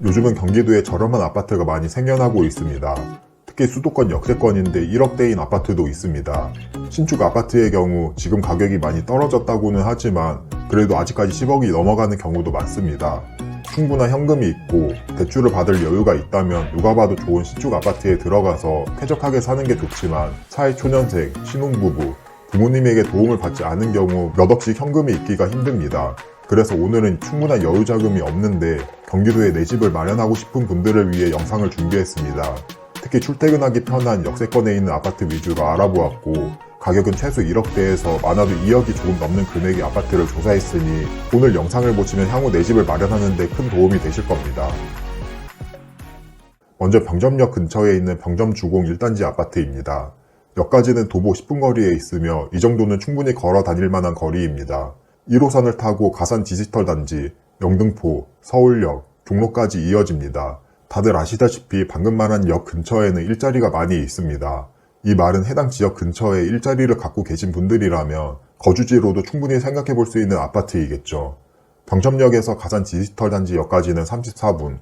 요즘은 경기도에 저렴한 아파트가 많이 생겨나고 있습니다. 특히 수도권 역세권인데 1억대인 아파트도 있습니다. 신축 아파트의 경우 지금 가격이 많이 떨어졌다고는 하지만 그래도 아직까지 10억이 넘어가는 경우도 많습니다. 충분한 현금이 있고 대출을 받을 여유가 있다면 누가 봐도 좋은 신축 아파트에 들어가서 쾌적하게 사는 게 좋지만 사회초년생, 신혼부부, 부모님에게 도움을 받지 않은 경우 몇 억씩 현금이 있기가 힘듭니다. 그래서 오늘은 충분한 여유 자금이 없는데 경기도에 내 집을 마련하고 싶은 분들을 위해 영상을 준비했습니다. 특히 출퇴근하기 편한 역세권에 있는 아파트 위주로 알아보았고 가격은 최소 1억대에서 많아도 2억이 조금 넘는 금액의 아파트를 조사했으니 오늘 영상을 보시면 향후 내 집을 마련하는 데 큰 도움이 되실 겁니다. 먼저 병점역 근처에 있는 병점주공 1단지 아파트입니다. 역까지는 도보 10분 거리에 있으며 이 정도는 충분히 걸어 다닐 만한 거리입니다. 1호선을 타고 가산 디지털 단지, 영등포, 서울역, 종로까지 이어집니다. 다들 아시다시피 방금 말한 역 근처에는 일자리가 많이 있습니다. 이 말은 해당 지역 근처에 일자리를 갖고 계신 분들이라면 거주지로도 충분히 생각해 볼 수 있는 아파트이겠죠. 병점역에서 가산 디지털 단지 역까지는 34분,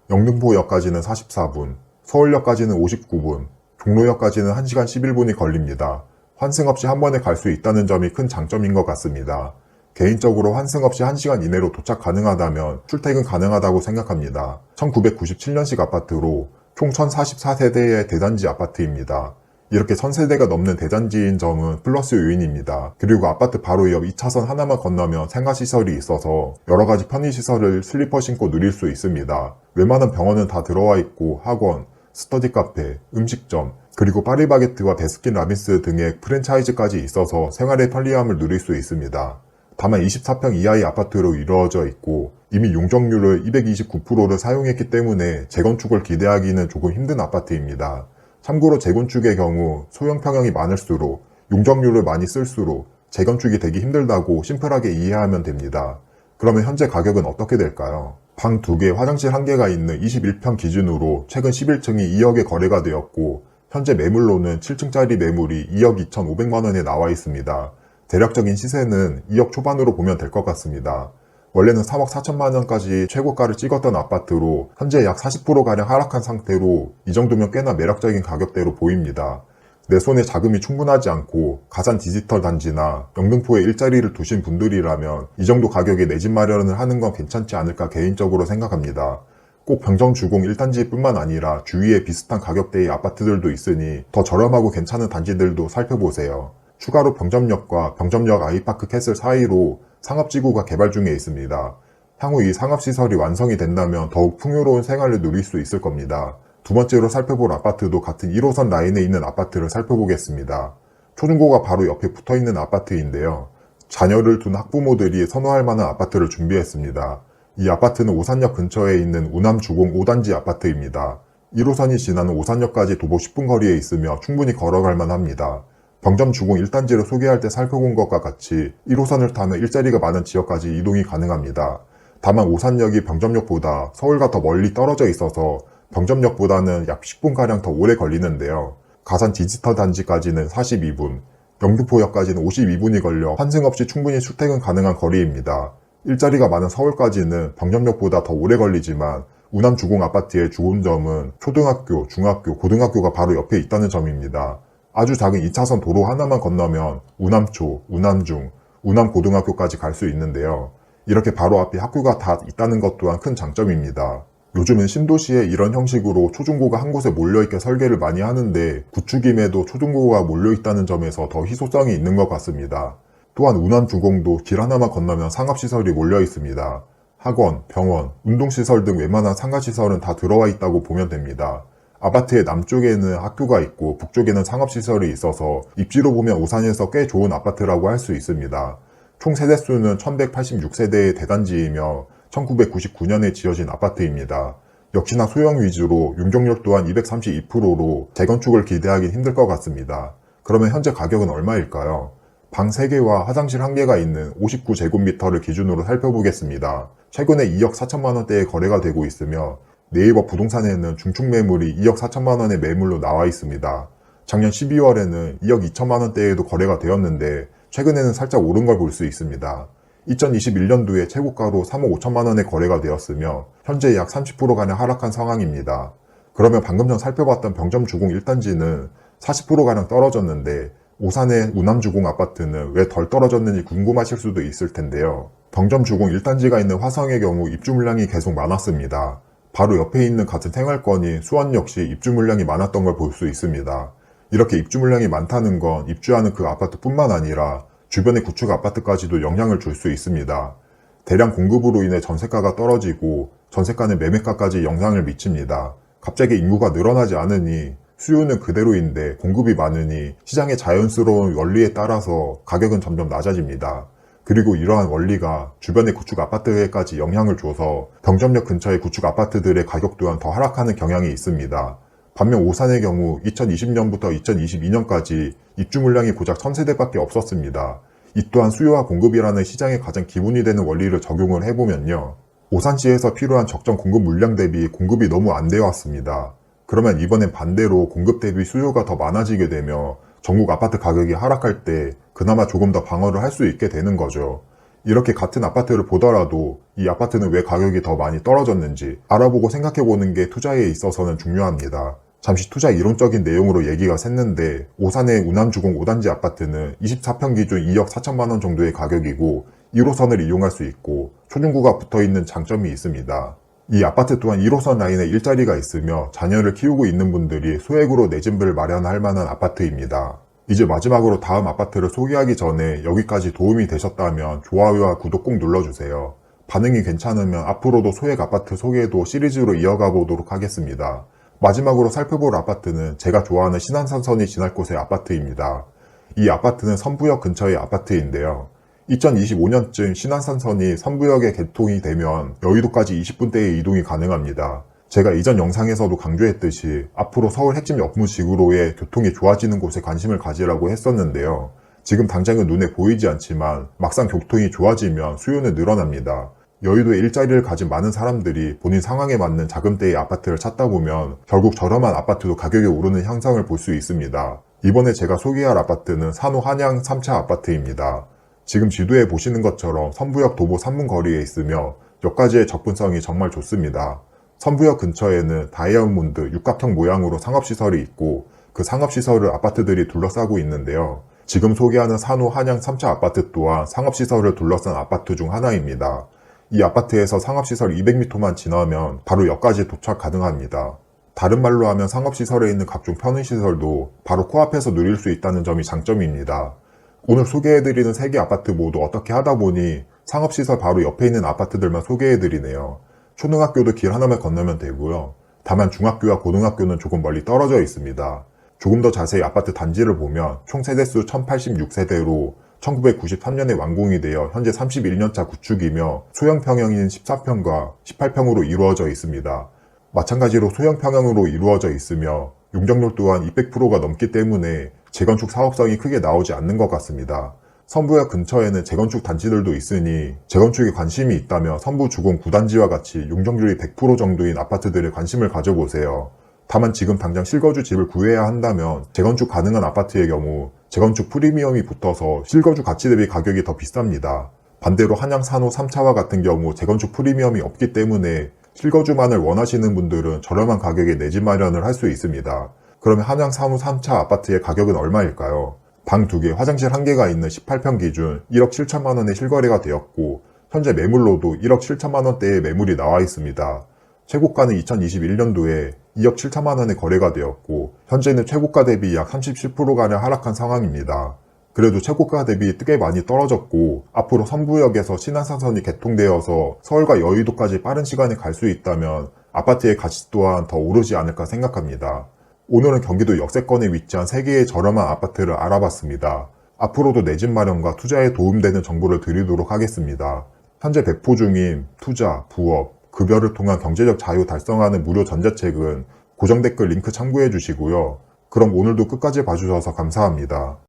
영등포역까지는 44분, 서울역까지는 59분, 종로역까지는 1시간 11분이 걸립니다. 환승 없이 한 번에 갈 수 있다는 점이 큰 장점인 것 같습니다. 개인적으로 환승 없이 1시간 이내로 도착 가능하다면 출퇴근 가능하다고 생각합니다. 1997년식 아파트로 총 1044세대의 대단지 아파트입니다. 이렇게 1000세대가 넘는 대단지인 점은 플러스 요인입니다. 그리고 아파트 바로 옆 2차선 하나만 건너면 생활시설이 있어서 여러가지 편의시설을 슬리퍼 신고 누릴 수 있습니다. 웬만한 병원은 다 들어와 있고 학원, 스터디 카페, 음식점, 그리고 파리바게트와 베스킨 라빈스 등의 프랜차이즈까지 있어서 생활의 편리함을 누릴 수 있습니다. 다만 24평 이하의 아파트로 이루어져 있고 이미 용적률을 229%를 사용했기 때문에 재건축을 기대하기는 조금 힘든 아파트입니다. 참고로 재건축의 경우 소형 평형이 많을수록 용적률을 많이 쓸수록 재건축이 되기 힘들다고 심플하게 이해하면 됩니다. 그러면 현재 가격은 어떻게 될까요? 방 2개, 화장실 1개가 있는 21평 기준으로 최근 11층이 2억에 거래가 되었고 현재 매물로는 7층짜리 매물이 2억 2,500만원에 나와 있습니다. 대략적인 시세는 2억 초반으로 보면 될 것 같습니다. 원래는 3억 4천만원까지 최고가를 찍었던 아파트로 현재 약 40%가량 하락한 상태로 이 정도면 꽤나 매력적인 가격대로 보입니다. 내 손에 자금이 충분하지 않고 가산 디지털 단지나 영등포에 일자리를 두신 분들이라면 이 정도 가격에 내 집 마련을 하는 건 괜찮지 않을까 개인적으로 생각합니다. 꼭 병점주공 1단지 뿐만 아니라 주위에 비슷한 가격대의 아파트들도 있으니 더 저렴하고 괜찮은 단지들도 살펴보세요. 추가로 병점역과 병점역 아이파크 캐슬 사이로 상업지구가 개발 중에 있습니다. 향후 이 상업시설이 완성이 된다면 더욱 풍요로운 생활을 누릴 수 있을 겁니다. 두 번째로 살펴볼 아파트도 같은 1호선 라인에 있는 아파트를 살펴보겠습니다. 초중고가 바로 옆에 붙어있는 아파트인데요. 자녀를 둔 학부모들이 선호할 만한 아파트를 준비했습니다. 이 아파트는 오산역 근처에 있는 우남주공 5단지 아파트입니다. 1호선이 지나는 오산역까지 도보 10분 거리에 있으며 충분히 걸어갈 만합니다. 병점주공 1단지를 소개할 때 살펴본 것과 같이 1호선을 타면 일자리가 많은 지역까지 이동이 가능합니다. 다만 오산역이 병점역보다 서울과 더 멀리 떨어져 있어서 병점역보다는 약 10분가량 더 오래 걸리는데요. 가산 디지털 단지까지는 42분, 영등포역까지는 52분이 걸려 환승 없이 충분히 출퇴근 가능한 거리입니다. 일자리가 많은 서울까지는 병점역보다 더 오래 걸리지만 우남주공 아파트의 좋은 점은 초등학교, 중학교, 고등학교가 바로 옆에 있다는 점입니다. 아주 작은 2차선 도로 하나만 건너면 우남초, 우남중, 우남고등학교까지 갈 수 있는데요. 이렇게 바로 앞에 학교가 다 있다는 것 또한 큰 장점입니다. 요즘은 신도시에 이런 형식으로 초중고가 한 곳에 몰려있게 설계를 많이 하는데 구축임에도 초중고가 몰려있다는 점에서 더 희소성이 있는 것 같습니다. 또한 우남주공도 길 하나만 건너면 상업시설이 몰려있습니다. 학원, 병원, 운동시설 등 웬만한 상가시설은 다 들어와 있다고 보면 됩니다. 아파트의 남쪽에는 학교가 있고 북쪽에는 상업시설이 있어서 입지로 보면 오산에서 꽤 좋은 아파트라고 할 수 있습니다. 총 세대수는 1186세대의 대단지이며 1999년에 지어진 아파트입니다. 역시나 소형 위주로 용적률 또한 232%로 재건축을 기대하긴 힘들 것 같습니다. 그러면 현재 가격은 얼마일까요? 방 3개와 화장실 1개가 있는 59제곱미터를 기준으로 살펴보겠습니다. 최근에 2억 4천만원대에 거래가 되고 있으며 네이버 부동산에는 중축 매물이 2억 4천만원의 매물로 나와 있습니다. 작년 12월에는 2억 2천만원대에도 거래가 되었는데 최근에는 살짝 오른 걸 볼 수 있습니다. 2021년도에 최고가로 3억 5천만 원에 거래가 되었으며 현재 약 30%가량 하락한 상황입니다. 그러면 방금 전 살펴봤던 병점주공 1단지는 40%가량 떨어졌는데 오산의 우남주공 아파트는 왜 덜 떨어졌는지 궁금하실 수도 있을 텐데요. 병점주공 1단지가 있는 화성의 경우 입주 물량이 계속 많았습니다. 바로 옆에 있는 같은 생활권인 수원 역시 입주 물량이 많았던 걸 볼 수 있습니다. 이렇게 입주 물량이 많다는 건 입주하는 그 아파트뿐만 아니라 주변의 구축 아파트까지도 영향을 줄 수 있습니다. 대량 공급으로 인해 전세가가 떨어지고 전세가는 매매가까지 영향을 미칩니다. 갑자기 인구가 늘어나지 않으니 수요는 그대로인데 공급이 많으니 시장의 자연스러운 원리에 따라서 가격은 점점 낮아집니다. 그리고 이러한 원리가 주변의 구축 아파트에까지 영향을 줘서 병점역 근처의 구축 아파트들의 가격 또한 더 하락하는 경향이 있습니다. 반면 오산의 경우 2020년부터 2022년까지 입주 물량이 고작 1000세대밖에 없었습니다. 이 또한 수요와 공급이라는 시장의 가장 기본이 되는 원리를 적용을 해보면요. 오산시에서 필요한 적정 공급 물량 대비 공급이 너무 안 되어 왔습니다. 그러면 이번엔 반대로 공급 대비 수요가 더 많아지게 되며 전국 아파트 가격이 하락할 때 그나마 조금 더 방어를 할 수 있게 되는 거죠. 이렇게 같은 아파트를 보더라도 이 아파트는 왜 가격이 더 많이 떨어졌는지 알아보고 생각해보는 게 투자에 있어서는 중요합니다. 잠시 투자 이론적인 내용으로 얘기가 샜는데 오산의 우남주공 5단지 아파트는 24평 기준 2억 4천만 원 정도의 가격이고 1호선을 이용할 수 있고 초중구가 붙어있는 장점이 있습니다. 이 아파트 또한 1호선 라인에 일자리가 있으며 자녀를 키우고 있는 분들이 소액으로 내 집을 마련할 만한 아파트입니다. 이제 마지막으로 다음 아파트를 소개하기 전에 여기까지 도움이 되셨다면 좋아요와 구독 꼭 눌러주세요. 반응이 괜찮으면 앞으로도 소액 아파트 소개도 시리즈로 이어가 보도록 하겠습니다. 마지막으로 살펴볼 아파트는 제가 좋아하는 신안산선이 지날 곳의 아파트입니다. 이 아파트는 선부역 근처의 아파트인데요. 2025년쯤 신안산선이 선부역에 개통이 되면 여의도까지 20분대의 이동이 가능합니다. 제가 이전 영상에서도 강조했듯이 앞으로 서울 핵심 역무직으로의 교통이 좋아지는 곳에 관심을 가지라고 했었는데요. 지금 당장은 눈에 보이지 않지만 막상 교통이 좋아지면 수요는 늘어납니다. 여의도에 일자리를 가진 많은 사람들이 본인 상황에 맞는 자금대의 아파트를 찾다 보면 결국 저렴한 아파트도 가격이 오르는 현상을 볼 수 있습니다. 이번에 제가 소개할 아파트는 산호 한양 3차 아파트입니다. 지금 지도에 보시는 것처럼 선부역 도보 3분 거리에 있으며 역까지의 접근성이 정말 좋습니다. 선부역 근처에는 다이아몬드 육각형 모양으로 상업시설이 있고 그 상업시설을 아파트들이 둘러싸고 있는데요. 지금 소개하는 산호 한양 3차 아파트 또한 상업시설을 둘러싼 아파트 중 하나입니다. 이 아파트에서 상업시설 200m만 지나면 바로 역까지 도착 가능합니다. 다른 말로 하면 상업시설에 있는 각종 편의시설도 바로 코앞에서 누릴 수 있다는 점이 장점입니다. 오늘 소개해드리는 3개 아파트 모두 어떻게 하다 보니 상업시설 바로 옆에 있는 아파트들만 소개해드리네요. 초등학교도 길 하나만 건너면 되고요. 다만 중학교와 고등학교는 조금 멀리 떨어져 있습니다. 조금 더 자세히 아파트 단지를 보면 총 세대수 1086세대로 1993년에 완공이 되어 현재 31년차 구축이며 소형평형인 14평과 18평으로 이루어져 있습니다. 마찬가지로 소형평형으로 이루어져 있으며 용적률 또한 200%가 넘기 때문에 재건축 사업성이 크게 나오지 않는 것 같습니다. 선부역 근처에는 재건축 단지들도 있으니 재건축에 관심이 있다면 선부주공 9단지와 같이 용적률이 100% 정도인 아파트들에 관심을 가져보세요. 다만 지금 당장 실거주 집을 구해야 한다면 재건축 가능한 아파트의 경우 재건축 프리미엄이 붙어서 실거주 가치 대비 가격이 더 비쌉니다. 반대로 한양 산호 3차와 같은 경우 재건축 프리미엄이 없기 때문에 실거주만을 원하시는 분들은 저렴한 가격에 내 집 마련을 할 수 있습니다. 그러면 한양 산호 3차 아파트의 가격은 얼마일까요? 방 2개, 화장실 1개가 있는 18평 기준 1억 7천만 원에 실거래가 되었고 현재 매물로도 1억 7천만 원대의 매물이 나와 있습니다. 최고가는 2021년도에 2억 7천만 원에 거래가 되었고 현재는 최고가 대비 약 37%가량 하락한 상황입니다. 그래도 최고가 대비 꽤 많이 떨어졌고 앞으로 선부역에서 신안산선이 개통되어서 서울과 여의도까지 빠른 시간에 갈 수 있다면 아파트의 가치 또한 더 오르지 않을까 생각합니다. 오늘은 경기도 역세권에 위치한 3개의 저렴한 아파트를 알아봤습니다. 앞으로도 내 집 마련과 투자에 도움되는 정보를 드리도록 하겠습니다. 현재 배포 중인 투자, 부업, 급여를 통한 경제적 자유 달성하는 무료 전자책은 고정 댓글 링크 참고해 주시고요. 그럼 오늘도 끝까지 봐주셔서 감사합니다.